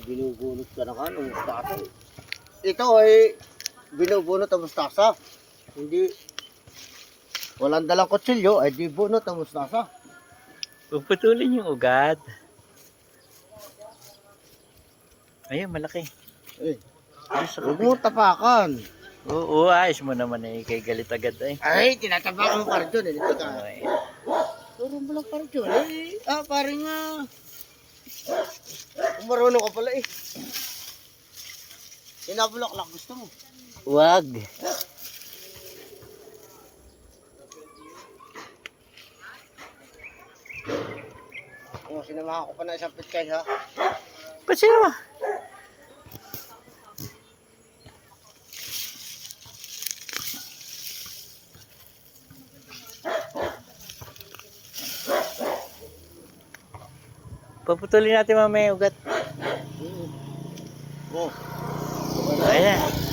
binubunot ka na ka ng mustasa. Ito ay binubunot ang mustasa. Hindi, walang dalang kutsilyo ay di bunot ang mustasa. Puputulin yung ugat. Ayun, malaki. Eh, Ayos sa huwag mo tapakan. Oo, ayos mo naman eh. Kay galit agad eh. Ay, tinatapakan mo pa rin dyan. Eh. Dito ka. Okay. Turo mo lang pa rin dyan. Parang nga. Kung marunong ka pala eh. Inabulaklak gusto mo. Wag. Sinamahan ko pa na isang pitkay ha. Ba't sino? Paputulin natin mamaya yung ugat. Oh. Ayan.